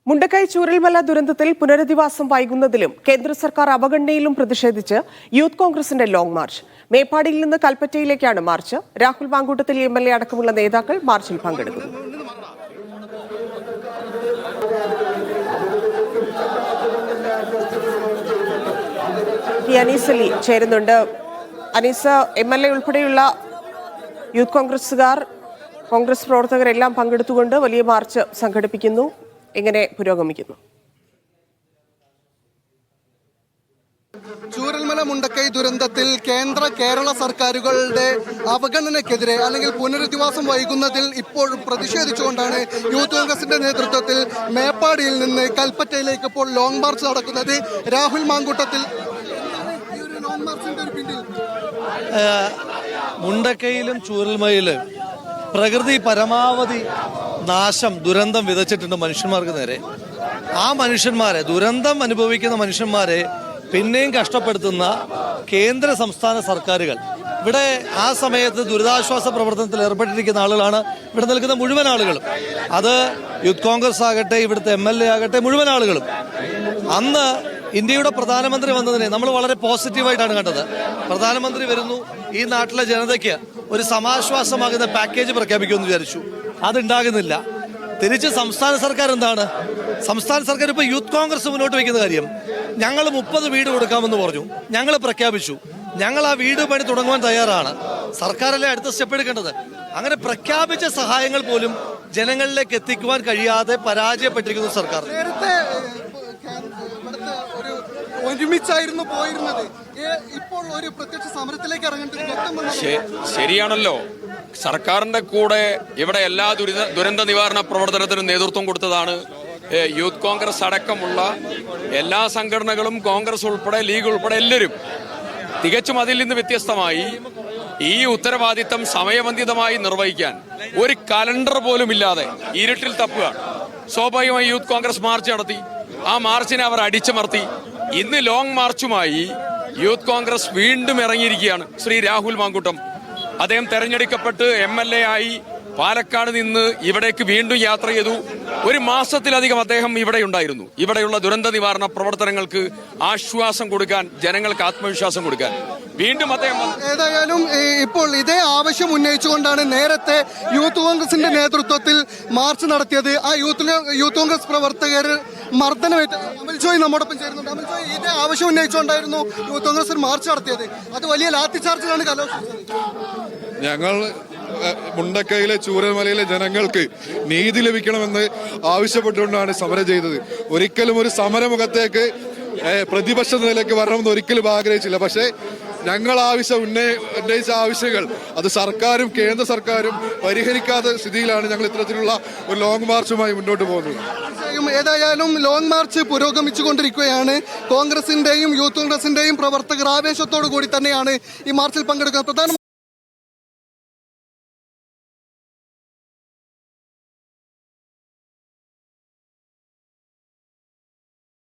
മുണ്ടക്കൈ ചൂരൽമല ദുരന്തത്തിൽ പുനരധിവാസം വൈകുന്നതിലും കേന്ദ്ര സർക്കാർ അവഗണനയിലും പ്രതിഷേധിച്ച് യൂത്ത് കോൺഗ്രസിന്റെ ലോങ് മാർച്ച്. മേപ്പാടിയിൽ നിന്ന് കൽപ്പറ്റയിലേക്കാണ് മാർച്ച്. രാഹുൽ മാങ്കൂട്ടത്തിൽ MLA അടക്കമുള്ള നേതാക്കൾ മാർച്ചിൽ പങ്കെടുക്കുന്നു. അനീസ് അലി ചേരുന്നുണ്ട്. അനീസ്, MLA ഉൾപ്പെടെയുള്ള യൂത്ത് കോൺഗ്രസുകാർ, കോൺഗ്രസ് പ്രവർത്തകരെല്ലാം പങ്കെടുത്തുകൊണ്ട് വലിയ മാർച്ച് സംഘടിപ്പിക്കുന്നു. എങ്ങനെ പുരോഗമിക്കുന്നു? ചൂരൽമല മുണ്ടക്കൈ ദുരന്തത്തിൽ കേരള സർക്കാരുകളുടെ അവഗണനയ്ക്കെതിരെ അല്ലെങ്കിൽ പുനരധിവാസം വൈകുന്നതിൽ ഇപ്പോഴും പ്രതിഷേധിച്ചുകൊണ്ടാണ് യൂത്ത് കോൺഗ്രസിന്റെ നേതൃത്വത്തിൽ മേപ്പാടിയിൽ നിന്ന് കൽപ്പറ്റയിലേക്ക് ഇപ്പോൾ ലോങ് മാർച്ച് നടക്കുന്നത്. രാഹുൽ മാങ്കൂട്ടത്തിൽ മുണ്ടക്കൈയിലും ചൂരൽമലയിലും പ്രകൃതി പരമാവധി നാശം, ദുരന്തം വിതച്ചിട്ടുണ്ട് മനുഷ്യന്മാർക്ക് നേരെ. ആ മനുഷ്യന്മാരെ, ദുരന്തം അനുഭവിക്കുന്ന മനുഷ്യന്മാരെ പിന്നെയും കഷ്ടപ്പെടുത്തുന്ന കേന്ദ്ര സംസ്ഥാന സർക്കാരുകൾ, ഇവിടെ ആ സമയത്ത് ദുരിതാശ്വാസ പ്രവർത്തനത്തിൽ ഏർപ്പെട്ടിരിക്കുന്ന ആളുകളാണ് ഇവിടെ നിൽക്കുന്ന മുഴുവൻ ആളുകളും. അത് യൂത്ത് കോൺഗ്രസ് ആകട്ടെ, ഇവിടുത്തെ MLA ആകട്ടെ, മുഴുവൻ ആളുകളും. അന്ന് ഇന്ത്യയുടെ പ്രധാനമന്ത്രി വന്നതിനെ നമ്മൾ വളരെ പോസിറ്റീവായിട്ടാണ് കണ്ടത്. പ്രധാനമന്ത്രി വരുന്നു, ഈ നാട്ടിലെ ജനതയ്ക്ക് ഒരു സമാശ്വാസമാകുന്ന പാക്കേജ് പ്രഖ്യാപിക്കുമെന്ന് വിചാരിച്ചു. അതുണ്ടാകുന്നില്ല. തിരിച്ച് സംസ്ഥാന സർക്കാർ എന്താണ്? സംസ്ഥാന സർക്കാർ ഇപ്പോൾ യൂത്ത് കോൺഗ്രസ് മുന്നോട്ട് വയ്ക്കുന്ന കാര്യം, ഞങ്ങൾ 30 വീട് കൊടുക്കാമെന്ന് പറഞ്ഞു, ഞങ്ങൾ പ്രഖ്യാപിച്ചു, ഞങ്ങൾ ആ വീട് പണി തുടങ്ങുവാൻ തയ്യാറാണ്. സർക്കാരല്ലേ അടുത്ത സ്റ്റെപ്പ് എടുക്കേണ്ടത്. അങ്ങനെ പ്രഖ്യാപിച്ച സഹായങ്ങൾ പോലും ജനങ്ങളിലേക്ക് എത്തിക്കുവാൻ കഴിയാതെ പരാജയപ്പെട്ടിരിക്കുന്നു സർക്കാർ. ഒരുമിച്ചായിരുന്നു പോയിരുന്നത്, ഇപ്പോൾ ഒരു പ്രത്യക്ഷ സമരത്തിലേക്ക് ശരിയാണല്ലോ. സർക്കാരിന്റെ കൂടെ ഇവിടെ എല്ലാ ദുരന്ത നിവാരണ പ്രവർത്തനത്തിനും നേതൃത്വം കൊടുത്തതാണ് യൂത്ത് കോൺഗ്രസ് അടക്കമുള്ള എല്ലാ സംഘടനകളും, കോൺഗ്രസ് ഉൾപ്പെടെ, ലീഗ് ഉൾപ്പെടെ എല്ലാവരും. തികച്ചും അതിൽ നിന്ന് വ്യത്യസ്തമായി ഈ ഉത്തരവാദിത്തം സമയബന്ധിതമായി നിർവഹിക്കാൻ ഒരു കലണ്ടർ പോലും ഇല്ലാതെ ഇരുട്ടിൽ തപ്പുകയാണ്. സ്വാഭാവികമായി യൂത്ത് കോൺഗ്രസ് മാർച്ച് നടത്തി. ആ മാർച്ചിനെ അവർ അടിച്ചമർത്തി. ഇന്ന് ലോങ് മാർച്ചുമായി യൂത്ത് കോൺഗ്രസ് വീണ്ടും ഇറങ്ങിയിരിക്കുകയാണ്. ശ്രീ രാഹുൽ മാങ്കൂട്ടം, അദ്ദേഹം തെരഞ്ഞെടുക്കപ്പെട്ട് MLA ആയി പാലക്കാട് നിന്ന് ഇവിടേക്ക് വീണ്ടും യാത്ര ചെയ്തു. ഒരു മാസത്തിലധികം അദ്ദേഹം ഇവിടെ ഉണ്ടായിരുന്നു. ഇവിടെയുള്ള ദുരന്ത നിവാരണ പ്രവർത്തനങ്ങൾക്ക് ആശ്വാസം കൊടുക്കാൻ, ജനങ്ങൾക്ക് ആത്മവിശ്വാസം കൊടുക്കാൻ വീണ്ടും അദ്ദേഹം. ഏതായാലും ഇപ്പോൾ ഇതേ ആവശ്യം ഉന്നയിച്ചുകൊണ്ടാണ് നേരത്തെ യൂത്ത് കോൺഗ്രസിന്റെ നേതൃത്വത്തിൽ മാർച്ച് നടത്തിയത്. ആ യൂത്ത് കോൺഗ്രസ് പ്രവർത്തകർ മർദ്ദനമേറ്റ് അമൽജോയ് നമ്മോടൊപ്പം ചേരുന്നുണ്ട്. അമൽജോയ്, ഇതേ ആവശ്യം ഉന്നയിച്ചുകൊണ്ടായിരുന്നു യൂത്ത് കോൺഗ്രസ് മാർച്ച് നടത്തിയത്. അത് വലിയ ലാത്തി ചാർജിലാണ് കലോഷിച്ചത്. ഞങ്ങൾ മുണ്ടക്കൈയിലെ ചൂരൽമലയിലെ ജനങ്ങൾക്ക് നീതി ലഭിക്കണമെന്ന് ആവശ്യപ്പെട്ടുകൊണ്ടാണ് സമരം ചെയ്തത്. ഒരിക്കലും ഒരു സമരമുഖത്തേക്ക് പ്രതിപക്ഷ നിലയ്ക്ക് വരണമെന്ന് ഒരിക്കലും ആഗ്രഹിച്ചില്ല. പക്ഷേ ഞങ്ങൾ ഉന്നയിച്ച ആവശ്യങ്ങൾ അത് സർക്കാരും കേന്ദ്ര സർക്കാരും പരിഹരിക്കാത്ത സ്ഥിതിയിലാണ് ഞങ്ങൾ ഇത്തരത്തിലുള്ള ഒരു ലോങ് മാർച്ചുമായി മുന്നോട്ട് പോകുന്നത്. ഏതായാലും ലോങ് മാർച്ച് പുരോഗമിച്ചുകൊണ്ടിരിക്കുകയാണ്. കോൺഗ്രസിന്റെയും യൂത്ത് കോൺഗ്രസിന്റെയും പ്രവർത്തകർ ആവേശത്തോടു കൂടി തന്നെയാണ് ഈ മാർച്ചിൽ പങ്കെടുക്കുന്നത്.